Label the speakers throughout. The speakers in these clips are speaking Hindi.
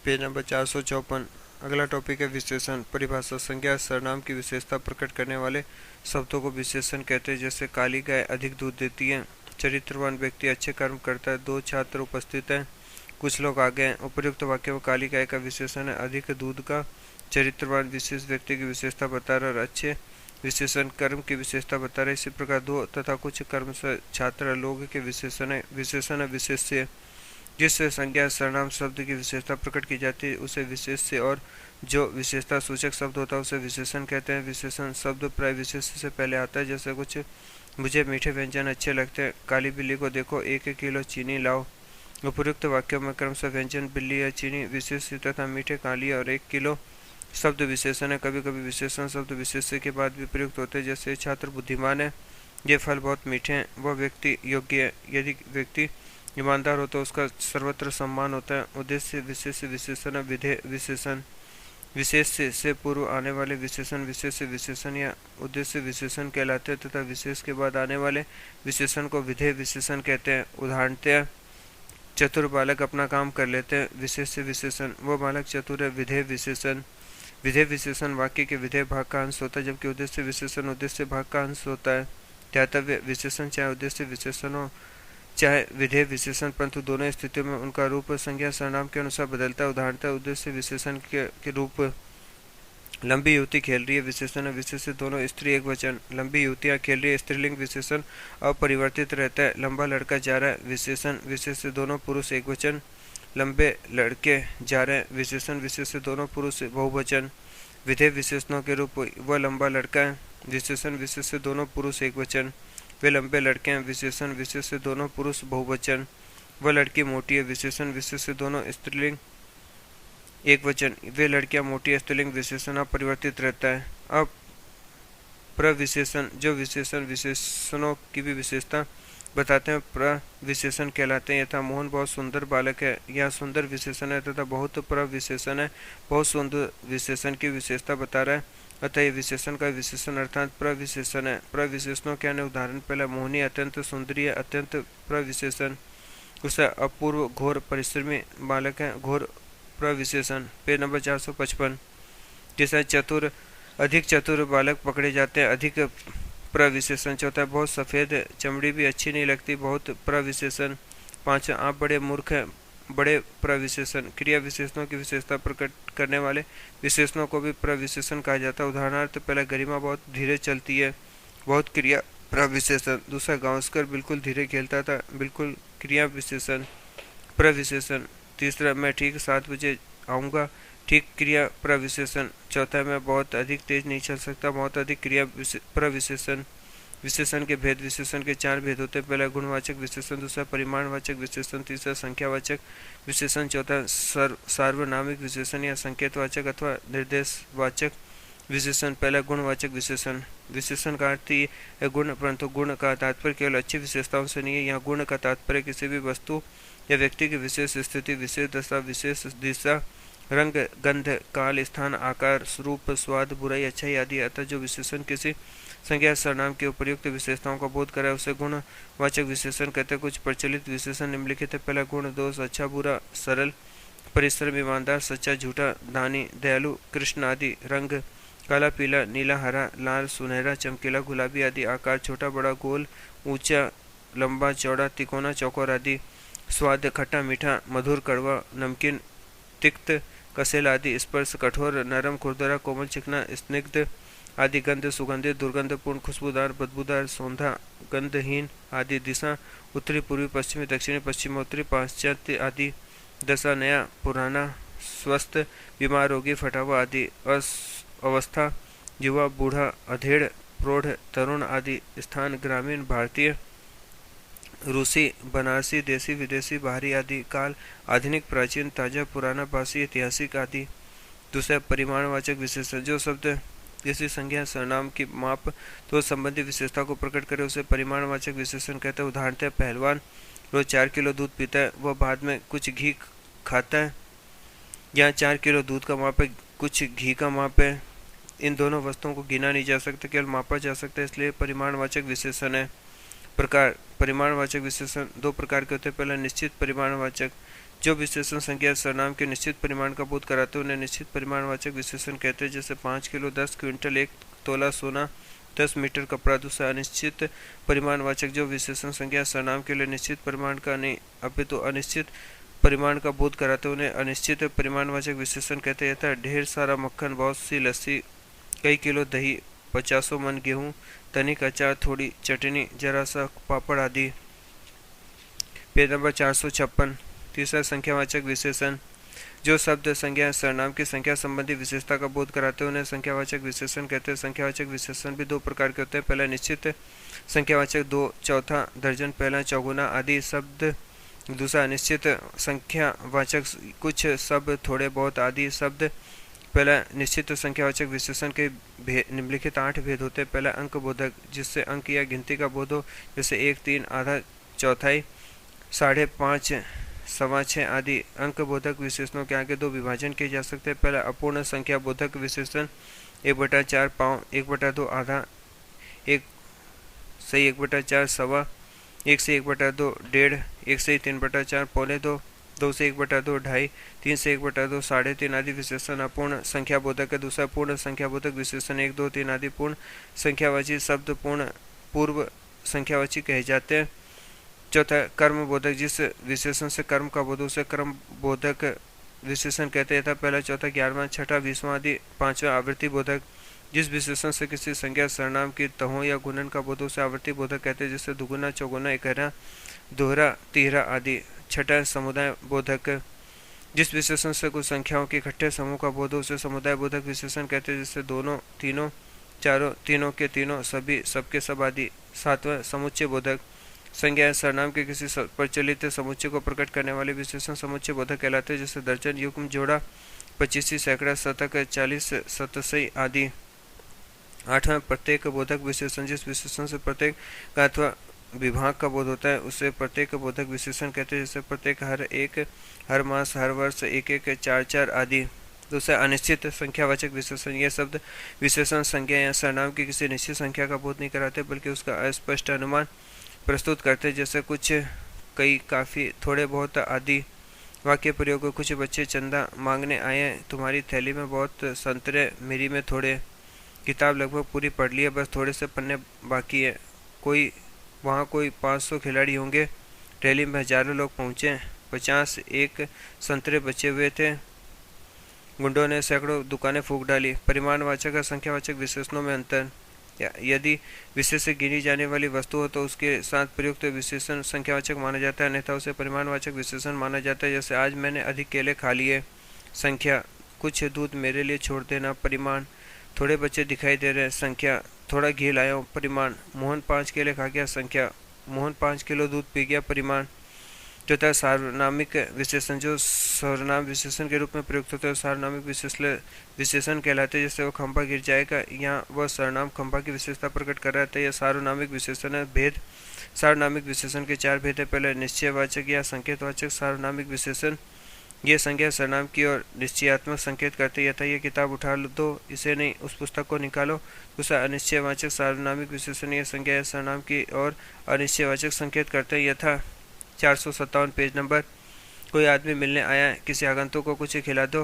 Speaker 1: Page number 454। अगला टॉपिक है विशेषण। परिभाषा। संज्ञा सर्वनाम की विशेषता प्रकट करने वाले शब्दों को विशेषण कहते हैं। जैसे काली गाय अधिक दूध देती है, चरित्रवान व्यक्ति अच्छे कर्म करता है, दो छात्र उपस्थित हैं, कुछ लोग आगे हैं। उपर्युक्त वाक्य में काली गाय का विशेषण है अधिक दूध का, चरित्रवान विशेष व्यक्ति की विशेषता बता रहा है और अच्छे विशेषण कर्म की विशेषता बता रहे। इसी प्रकार दो तथा कुछ कर्म से छात्र लोग के विशेषण है विशेष्य। जिस संज्ञा सर्वनाम शब्द की विशेषता प्रकट की जाती है उसे विशेष्य, और जो विशेषता सूचक शब्द होता है उसे विशेषण कहते हैं। विशेषण शब्द प्राय विशेष्य से पहले आता है। जैसे कुछ मुझे मीठे व्यंजन अच्छे लगते हैं, काली बिल्ली को देखो 1 किलो चीनी लाओ। उपयुक्त वाक्यों में क्रमशः व्यंजन बिल्ली या चीनी विशेष्य तथा मीठे काली और 1 किलो शब्द विशेषण है। कभी कभी विशेषण शब्द विशेष्य के बाद भी प्रयुक्त होते हैं। जैसे छात्र बुद्धिमान है, ये फल बहुत मीठे हैं, वह व्यक्ति योग्य है। यदि व्यक्ति ईमानदार हो तो उसका सर्वत्र सम्मान होता है। उद्देश्य विशेष्य विशेषण विधेय विशेषण। विशेष्य से पूर्व आने वाले विशेषण विशेष्य विशेषण या उद्देश्य विशेषण कहलाते हैं तथा विशेष के बाद आने वाले विशेषण को विधेय विशेषण कहते हैं। उदाहरणतः चतुर बालक अपना काम कर लेते हैं, विशेष्य विशेषण। वह बालक चतुर है, विधेय विशेषण। विधेय विशेषण वाक्य के विधेय भाग का अंश होता है, जबकि उद्देश्य विशेषण उद्देश्य भाग का अंश होता है। ध्यातव्य विशेषण चाहे उद्देश्य विशेषण हो चाहे विधेय विशेषण, परंतु दोनों स्थितियों में उनका रूप संज्ञा सर्वनाम के अनुसार बदलता है। उदाहरणतः उद्देश्य विशेषण के रूप लंबी युवती खेल रही है, विशेषण विशेष दोनों स्त्री एक वचन। लंबी युवतियां खेल रही है, स्त्रीलिंग विशेषण अपरिवर्तित रहता है। लंबा लड़का जा रहा है, विशेषण विशेष दोनों पुरुष एक वचन। लंबे लड़के जा रहे हैं, विशेषण विशेष दोनों पुरुष बहुवचन। विधेय विशेषणों के रूप वह लंबा लड़का है, विशेषण विशेष दोनों पुरुष एक वचन। वे लंबे लड़के हैं, विशेषण विशेष दोनों पुरुष बहुवचन। वह लड़की मोटी है, विशेषण विशेष दोनों स्त्रीलिंग एक वचन। वे लड़कियां मोटी, स्त्रीलिंग विशेषण अपरिवर्तित रहता है। अब प्रविशेषण जो विशेषण विशेषणों की भी विशेषता बताते हैं प्रविशेषण कहलाते हैं। यथा मोहन बहुत सुंदर बालक है, यह सुंदर विशेषण है तथा बहुत प्रविशेषण है, बहुत सुंदर विशेषण की विशेषता बता रहा है। अतः ये विशेषण का विशेषण अर्थात प्रविशेषण है। प्रविशेषणों के अन्य उदाहरण पहला मोहिनी अत्यंत सुंदरी है, अत्यंत प्रविशेषण। दूसरा अपूर्व घोर परिश्रमी बालक है, घोर प्रविशेषण। Page number 455। जैसा चतुर अधिक चतुर बालक पकड़े जाते हैं, अधिक प्रविशेषण। चौथा बहुत सफेद चमड़ी भी अच्छी नहीं लगती, बहुत प्रविशेषण। पांचवा आप बड़े मूर्ख हैं, बड़े प्रविशेषण। क्रिया विशेषणों की विशेषता प्रकट करने वाले विशेषणों को भी प्रविशेषण कहा जाता है। उदाहरणार्थ पहला गरिमा बहुत धीरे चलती है, बहुत क्रिया प्रविशेषण। दूसरा गावस्कर बिल्कुल धीरे खेलता था, बिल्कुल क्रिया विशेषण प्रविशेषण। तीसरा मैं ठीक 7 बजे आऊँगा, ठीक क्रिया प्रविशेषण। चौथा मैं बहुत अधिक तेज नहीं चल सकता, बहुत अधिक क्रिया प्रविशेषण। विशेषण के भेद। विशेषण के 4 भेद होते हैं। पहला गुणवाचक विशेषण, दूसरा परिमाणवाचक विशेषण, तीसरा संख्यावाचक विशेषण, चौथा सार्वनामिक विशेषण या संकेतवाचक अथवा निर्देशवाचक विशेषण। पहला गुणवाचक विशेषण। विशेषण का अर्थ ही है गुण, परंतु गुण का तात्पर्य केवल अच्छी विशेषताओं से नहीं है। यहाँ गुण का तात्पर्य किसी भी वस्तु या व्यक्ति की विशेष स्थिति, विशेष दशा, विशेष दिशा, रंग, गंध, काल, स्थान, आकार, रूप, स्वाद, बुराई, अच्छाई आदि। अतः जो विशेषण किसी संज्ञा सर्वनाम की उपयुक्त विशेषताओं का बोध कराए उसे गुणवाचक विशेषण कहते हैं। कुछ प्रचलित विशेषण निम्नलिखित है। पहला गुण दोष, अच्छा बुरा, सरल, परिश्रम, ईमानदार, सच्चा, झूठा, दानी, दयालु, कृष्ण आदि। रंग काला, पीला, नीला, हरा, लाल, सुनहरा, चमकीला, गुलाबी आदि। आकार छोटा, बड़ा, गोल, ऊंचा, लंबा, चौड़ा, तिकोना, चौकोर आदि। स्वाद खट्टा, मीठा, मधुर, कड़वा, नमकीन, तिक्त, कसेला आदि। स्पर्श कठोर, नरम, खुरदरा, कोमल, चिकना, स्निग्ध आदि। गंध सुगंधित, दुर्गंधपूर्ण, खुशबूदार, बदबूदार, सौंधा, गंधहीन आदि। दिशा उत्तरी, पूर्वी, पश्चिमी, दक्षिणी, पश्चिमोत्तरी, पाश्चात्य आदि। दशा नया, पुराना, स्वस्थ, बीमार, रोगी, फटा हुआ आदि। अवस्था युवा, बूढ़ा, अधेड़, प्रौढ़, तरुण आदि। स्थान ग्रामीण, भारतीय, रूसी, बनारसी, देसी, विदेशी, बाहरी आदि। काल आधुनिक, प्राचीन, ताजा, पुराना, बासी, ऐतिहासिक आदि। दूसरा परिमाणवाचक विशेषण। जो शब्द किसी संज्ञा सर्वनाम की माप तो संबंधी विशेषता को प्रकट करे उसे परिमाणवाचक विशेषण कहते हैं। उदाहरणतः पहलवान रोज 4 किलो दूध पीता है, वह बाद में कुछ घी खाता है। यहाँ 4 किलो दूध का माप है, कुछ घी का माप है। इन दोनों वस्तुओं को गिना नहीं जा सकता, केवल मापा जा सकता है, इसलिए परिमाणवाचक विशेषण है। प्रकार। परिमाणवाचक विशेषण 2 प्रकार के होते हैं। पहला निश्चित परिमाणवाचक, जो विशेषण संज्ञा सर्वनाम के निश्चित परिमाण का बोध कराते हैं उन्हें निश्चित परिमाणवाचक विशेषण कहते हैं। जैसे 5 किलो, 10 क्विंटल, 1 तोला सोना, 10 मीटर कपड़ा। दूसरा अनिश्चित परिमाणवाचक जो विशेषण संज्ञा सर्वनाम के लिए निश्चित परिमाण का नहीं अपितु अनिश्चित परिमाण का बोध कराते हैं उन्हें अनिश्चित परिमाणवाचक विशेषण कहते हैं। यथा ढेर सारा मक्खन, बहुत सी लस्सी, कई किलो दही, 50 मन गेहूँ, तनिक अचार, थोड़ी चटनी, जरा सा पापड़ आदि। Page number 456। तीसरा संख्यावाचक विशेषण जो शब्द संज्ञा सर्वनाम की संख्या संबंधी विशेषता का बोध कराते हैं उन्हें संख्यावाचक विशेषण कहते हैं। संख्यावाचक विशेषण भी दो प्रकार के होते हैं। पहला निश्चित संख्यावाचक, 2, चौथा, दर्जन, पहला, चौगुना आदि शब्द। दूसरा अनिश्चित संख्यावाचक, कुछ शब्द, थोड़े बहुत आदि शब्द। पहला निश्चित संख्यावाचक विशेषण के निम्नलिखित 8 भेद होते हैं। पहला अंक बोधक, जिससे अंक या गिनती का बोध हो, जैसे 1, 3, आधा, चौथाई, 5.5, 6.25 आदि। अंक बोधक विशेषणों के आगे 2 विभाजन किए जा सकते हैं। पहला अपूर्ण संख्या बोधक विशेषण 1/4 पाँव, 1/2 आधा, 1 से 1/4 सवा, 1 से 1/2 डेढ़, 1 से 3/4 पौने 2, 2 से 1/2 ढाई, 3 से 1/2 3.5 आदि विशेषण अपूर्ण संख्या बोधक है। दूसरा पूर्ण संख्या बोधक विशेषण 1, 2, 3 आदि पूर्ण संख्यावाची शब्द पूर्व संख्यावाची कहे जाते हैं। चौथा कर्म बोधक, जिस विशेषण से कर्म का बोध उसे कर्म बोधक विशेषण कहते हैं। पहला, चौथा, 11वां, 6वां, 20वां आदि। 5वां आवृत्ति बोधक, जिस विशेषण से किसी संज्ञा सर्वनाम की तहों या गुणन का बोध उसे आवृत्ति बोधक कहते हैं, जैसे दुगुना, चौगुना, इकहरा, दोहरा, तिहरा आदि। 6वां समुदाय बोधक, जिस विशेषण से कुछ संख्याओं के इकट्ठे समूह का बोध उसे समुदाय बोधक विशेषण कहते हैं, जैसे दोनों, तीनों, चारों, तीनों के तीनों, सभी, सबके सब आदि। 7वां समुच्चय बोधक, संज्ञा सर्वनाम के किसी प्रचलित समुच्चय को प्रकट करने वाले विशेषण समुच्चय बोधक कहलाते हैं, जैसे दर्जन, युग्म, जोड़ा, 25, सैकड़ा, शतक, 40, शतसई आदि। 8वां प्रत्येक बोधक विशेषण, जिस विशेषण से प्रत्येक का अथवा विभाग का बोध होता है उसे प्रत्येक बोधक विशेषण कहते हैं, जैसे प्रत्येक, हर एक, हर मास, हर वर्ष, 1, 4 आदि। दूसरा अनिश्चित संख्यावाचक विशेषण, यह शब्द विशेषण संज्ञा या सर्वनाम की किसी निश्चित संख्या का बोध नहीं कराते बल्कि उसका अस्पष्ट अनुमान प्रस्तुत करते, जैसे कुछ, कई, काफ़ी, थोड़े बहुत आदि। वाक्य प्रयोग, कुछ बच्चे चंदा मांगने आए हैं, तुम्हारी थैली में बहुत संतरे, मेरी में थोड़े। किताब लगभग पूरी पढ़ ली है, बस थोड़े से पन्ने बाकी है। वहाँ कोई 500 खिलाड़ी होंगे, रैली में हजारों लोग पहुँचे, 50 एक संतरे बचे हुए थे, गुंडों ने सैकड़ों दुकानें फूंक डाली। परिमाणवाचक और संख्यावाचक विशेषणों में अंतर, यदि विशेष से गिनी जाने वाली वस्तु हो तो उसके साथ प्रयुक्त विशेषण संख्यावाचक माना जाता है, अन्यथा उसे परिमाणवाचक विशेषण माना जाता है। जैसे आज मैंने अधिक केले खा लिए। संख्या, कुछ दूध मेरे लिए छोड़ देना। परिमाण, थोड़े बच्चे दिखाई दे रहे हैं। संख्या, थोड़ा घी लाया हूँ। परिमाण, मोहन 5 केले खा गया। संख्या, मोहन 5 किलो दूध पी गया। परिमाण। चौथा सार्वनामिक विशेषण, जो सर्वनाम विशेषण के रूप में प्रयुक्त होते हैं सार्वनामिक विशेषण कहलाते हैं, जैसे वो खंभा गिर जाएगा, यहाँ वह सर्वनाम खंभा की विशेषता प्रकट कर रहा था। यह सार्वनामिक विशेषण है। भेद, सार्वनामिक विशेषण के 4 भेद है। पहले निश्चयवाचक या संकेतवाचक सार्वनामिक विशेषण, ये संज्ञा सर्वनाम की ओर निश्चयात्मक संकेत करते हैं, यथा ये किताब उठा दो, इसे नहीं, उस पुस्तक को निकालो। दूसरा अनिश्चयवाचक सार्वनामिक विशेषण, ये संज्ञा सर्वनाम की ओर अनिश्चयवाचक संकेत करते हैं, यथा 457 पेज नंबर, कोई आदमी मिलने आया है, किसी आगंतुक को कुछ खिला दो।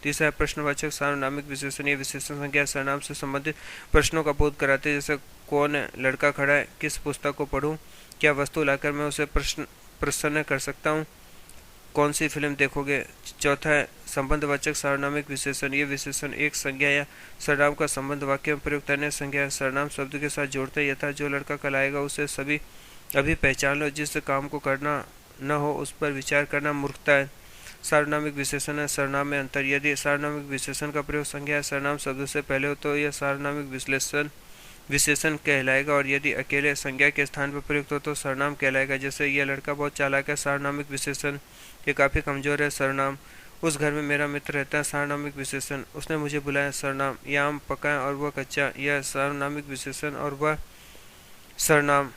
Speaker 1: तीसरा प्रश्नवाचक सार्वनामिक विशेषण, ये विशेषण संज्ञा सर्वनाम से संबंधित प्रश्नों का बोध कराते हैं, जैसे कौन लड़का खड़ा है, किस पुस्तक को पढ़ूं, क्या वस्तु लाकर मैं उसे प्रसन्न कर सकता हूं, कौन सी फिल्म देखोगे। चौथा है संबंधवाचक सार्वनामिक विशेषण, ये विशेषण एक संज्ञा या सर्वनाम का संबंध वाक्य में प्रयुक्त अन्य संज्ञा सर्वनाम शब्द के साथ जोड़ते हैं, यथा जो लड़का कल आएगा उसे सभी अभी पहचान लो, जिस काम को करना न हो उस पर विचार करना मूर्खता है। सार्वनामिक विशेषण है सर्वनाम में अंतर, यदि सार्वनामिक विशेषण का प्रयोग संज्ञा या सर्वनाम शब्द से पहले हो तो यह सार्वनामिक विशेषण कहलाएगा, और यदि अकेले संज्ञा के स्थान पर प्रयुक्त हो तो सर्वनाम कहलाएगा। जैसे यह लड़का बहुत चालाक है, सार्वनामिक विशेषण, ये काफ़ी कमजोर है, सर्वनाम। उस घर में मेरा मित्र रहता है, सार्वनामिक विशेषण। उसने मुझे बुलाया, सर्वनाम। यह आम पका है और वह कच्चा, यह सार्वनामिक विशेषण और वह सर्वनाम।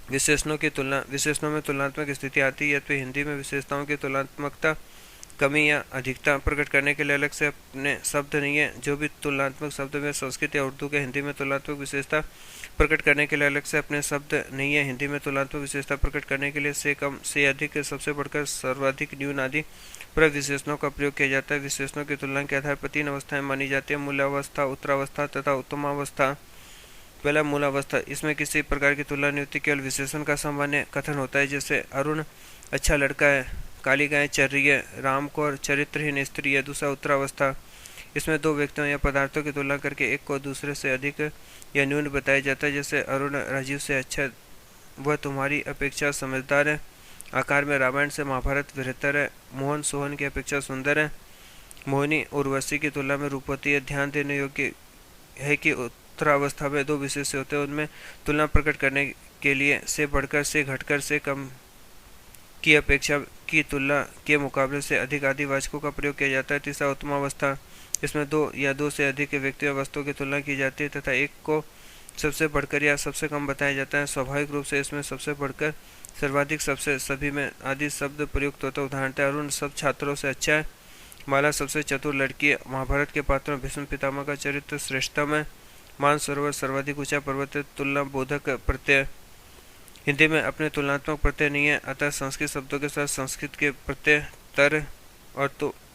Speaker 1: विशेषणों में तुलनात्मक स्थिति आती है, यद्यपि हिंदी में विशेषताओं की तुलनात्मकता कमी या अधिकता प्रकट करने के लिए अलग से अपने शब्द नहीं है। जो भी तुलनात्मक शब्द में संस्कृत या उर्दू के हिंदी में तुलनात्मक विशेषता प्रकट करने के लिए अलग से अपने शब्द नहीं है। हिंदी में तुलनात्मक विशेषता प्रकट करने के लिए से कम, से अधिक, सबसे बढ़कर, सर्वाधिक, न्यून आदि प्रविशेषणों का प्रयोग किया जाता है। विशेषणों की तुलना के आधार पर 3 अवस्थाएं मानी जाती है: मूलावस्था, उत्तरावस्था तथा उत्तमावस्था। पहला मूलावस्था, इसमें किसी प्रकार की तुलना नहीं होती, केवल विशेषण का सामान्य कथन होता है। जैसे अरुण अच्छा लड़का है, काली गाय चर रही है, राम कौर चरित्रहीन स्त्री है। दूसरा उत्तरावस्था, इसमें दो व्यक्तियों या पदार्थों की तुलना करके एक को दूसरे से अधिक या न्यून बताया जाता है। जैसे अरुण राजीव से अच्छा, वह तुम्हारी अपेक्षा समझदार है। आकार में रामायण से महाभारत बेहतर है। मोहन सोहन की अपेक्षा सुंदर है। मोहिनी उर्वशी की तुलना में रूपवती है। ध्यान देने योग्य है कि उत्तरावस्था में दो विशेष होते हैं, उनमें तुलना प्रकट करने के लिए से बढ़कर, से घटकर, से कम की अपेक्षा की तुलना के मुकाबले से अधिक आदि वाचकों का प्रयोग किया जाता है। तीसरा उत्तमावस्था, इसमें दो या दो से अधिक व्यक्ति या वस्तुओं की तुलना की जाती है तथा एक को सबसे बढ़कर या सबसे कम बताया जाता है। स्वाभाविक रूप से इसमें सबसे बढ़कर, सर्वाधिक, सबसे, सभी में आदि शब्द प्रयुक्त होता है। उदाहरणतः अरुण सब छात्रों से अच्छा है। माला सबसे चतुर लड़की है। महाभारत के पात्रों भीष्म पितामह का चरित्र श्रेष्ठतम है। मानसरोवर सर्वाधिक ऊंचा पर्वत है। तुलना बोधक प्रत्यय, हिंदी में अपने तुलनात्मक प्रत्यय नहीं है, अतः संस्कृत शब्दों के साथ संस्कृत के प्रत्यय तर और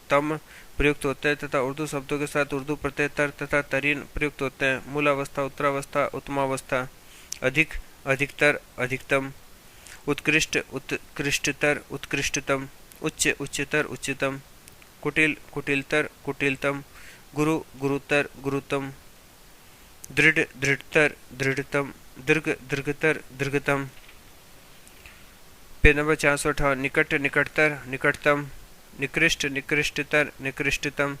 Speaker 1: तम प्रयुक्त होते हैं तथा उर्दू शब्दों के साथ उर्दू प्रत्यय तर तथा तरीन प्रयुक्त होते हैं। मूलावस्था, उत्तरावस्था, उत्तमावस्था, अधिक, अधिकतर, अधिकतम, उत्कृष्ट, उत्कृष्टतर, उत्कृष्टतम, उच्च, उच्चतर, उच्चतम, कुटिल, कुटिलतर, कुटिलतम, गुरु, गुरुतर, गुरुतम, दृढ़, दृढ़तर, दृढ़तम, दीर्घ, दीर्घतर, दीर्घतम। पेज नंबर 458, निकट, निकटतर, निकटतम, निकृष्ट, निकृष्टतर, निकृष्टतम,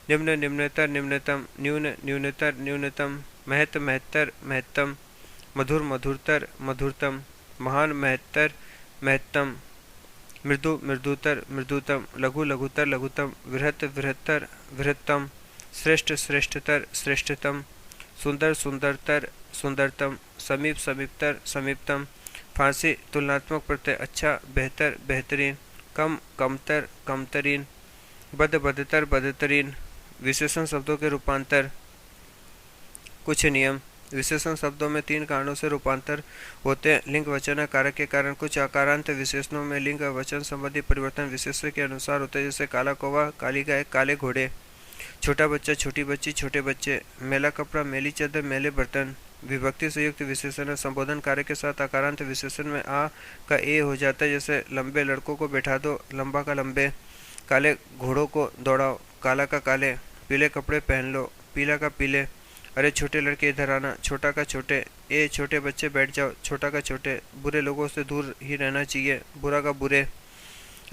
Speaker 1: निम्न, निम्नतर, निम्नतम, न्यून, न्यूनतर, न्यूनतम, महत, महत्तर, महत्तम, मधुर, मधुरतर, मधुरतम, महान, महत्तर, महत्तम, मृदु, मृदुतर, मृदुतम, लघु, लघुतर, लघुतम, वृहत, वृहत्तर, वृहत्तम, श्रेष्ठ, श्रेष्ठतर, श्रेष्ठतम, सुंदर, सुंदरतर, सुंदरतम, समीप, समीपतर, समीपतम। फांसी, तुलनात्मक प्रत्यय, अच्छा, बेहतर, बेहतरीन, कम, कमतर, कमतरीन, बद, बदतर, बदतरीन। विशेषण शब्दों के रूपांतर। कुछ नियम। विशेषण शब्दों में 3 कारणों से रूपांतर होते हैं: लिंग, वचन, कारक के कारण। कुछ आकारांत विशेषणों में लिंग वचन संबंधी परिवर्तन विशेषण के अनुसार होते हैं, जैसे काला कौवा, काली गाय, काले घोड़े। छोटा बच्चा, छोटी बच्ची, छोटे बच्चे। मेला कपड़ा, मेली चादर, मेले बर्तन। विभक्ति से युक्त विशेषण संबोधन कार्य के साथ आकारांत विशेषण में आ का ए हो जाता है, जैसे लंबे लड़कों को बैठा दो, लंबा का लंबे। काले घोड़ों को दौड़ाओ, काला का काले। पीले कपड़े पहन लो, पीला का पीले। अरे छोटे लड़के इधर आना, छोटा का छोटे। ए छोटे बच्चे बैठ जाओ, छोटा का छोटे। बुरे लोगों से दूर ही रहना चाहिए, बुरा का बुरे।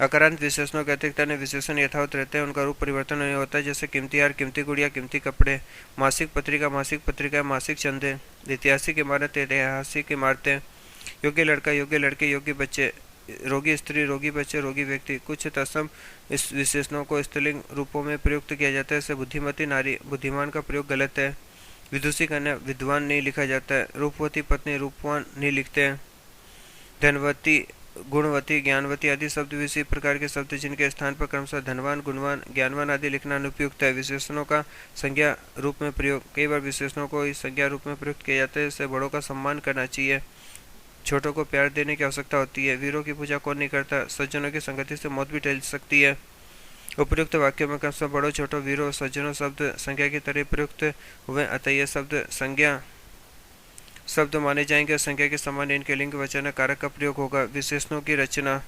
Speaker 1: आकारांत विशेषणों की अतिरिक्त अन्य विशेषण यथावत रहते हैं, उनका रूप परिवर्तन नहीं होता है, जैसे कीमती हार, कीमती गुड़िया, कीमती कपड़े। मासिक पत्रिका, मासिक पत्रिका, मासिक चंदे। ऐतिहासिक इमारत, ऐतिहासिक इमारतें। योग्य लड़का, योग्य लड़के, योग्य बच्चे। रोगी स्त्री, रोगी बच्चे, रोगी व्यक्ति। कुछ तत्सम इस विशेषणों को स्त्रीलिंग रूपों में प्रयुक्त किया जाता है, जैसे बुद्धिमती नारी। बुद्धिमान का प्रयोग गलत है। विदुषी कन्या, विद्वान नहीं लिखा जाता है। रूपवती पत्नी, रूपवान नहीं लिखते हैं। धनवती, गुणवती, ज्ञानवती आदि शब्द भी इसी प्रकार के शब्द जिनके स्थान पर क्रमशः धनवान, गुणवान, ज्ञानवान आदि लिखना अनुपयुक्त है। विशेषणों का संज्ञा रूप में प्रयोग। कई बार विशेषणों को इस संज्ञा रूप में प्रयुक्त किया जाता है, इससे बड़ों का सम्मान करना चाहिए, छोटों को प्यार देने की आवश्यकता होती है। वीरों की पूजा कौन नहीं करता। सज्जनों की संगति से मौत भी टल सकती है। उपयुक्त वाक्यों में क्रमशः बड़ों, छोटों, वीरों, सज्जनों शब्द संज्ञा की तरह प्रयुक्त हुए, अतः यह शब्द संज्ञा शब्द माने जाएंगे। संख्या के समान इनके लिंग, वचन, कारक का प्रयोग होगा। विशेषणों की रचना।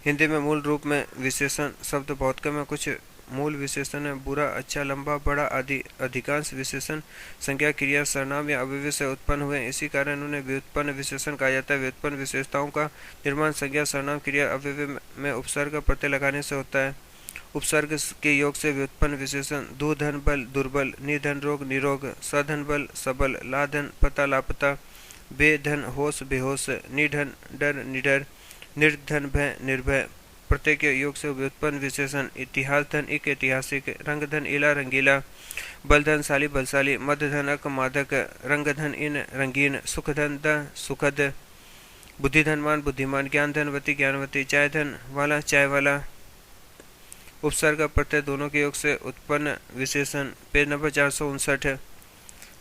Speaker 1: हिंदी में मूल रूप में विशेषण शब्द बहुत कम है। कुछ मूल विशेषण है: बुरा, अच्छा, लंबा, बड़ा आदि। अधिकांश विशेषण संज्ञा, क्रिया, सर्वनाम या अव्यय से उत्पन्न हुए, इसी कारण उन्हें व्युत्पन्न विशेषण कहा जाता है। व्युत्पन्न विशेषताओं का निर्माण संज्ञा, सर्वनाम, क्रिया, अव्यय में उपसर्ग प्रत्यय लगाने से होता है। उपसर्ग के योग से व्युत्पन्न विशेषण: दू धन बल, दुर्बल। निधन रोग, निरोग। सधन बल, सबल। लाधन पता, लापता। बेधन होश, बेहोश। निधन डर, निडर। निर्धन भय, निर्भय। प्रत्येक योग से व्युत्पन्न विशेषण: इतिहास धन, इक, ऐतिहासिक। रंगधन, इला, रंगीला। बलधन, शाली, बलशाली। मदधन, अक, मादक। रंगधन, इन, रंगीन। सुखधन, द, सुखद। बुद्धि धनवान बुद्धिमान, ज्ञान धनवती ज्ञानवती, चाय धन वाला चाय वाला। उपसर्ग प्रत्यय दोनों के योग से उत्पन्न विशेषण। Page number 459।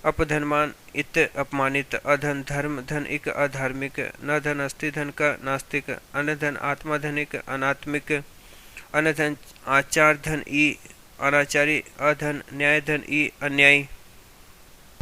Speaker 1: अपधनवान इत अपमानित, अधन धर्म धन इक अधार्मिक, न धन अस्थि धन का नास्तिक, अनधन आत्मा धनिक अनात्मिक, अनधन आचार धन ई अनाचारी, अधन न्याय धन ई अन्यायी।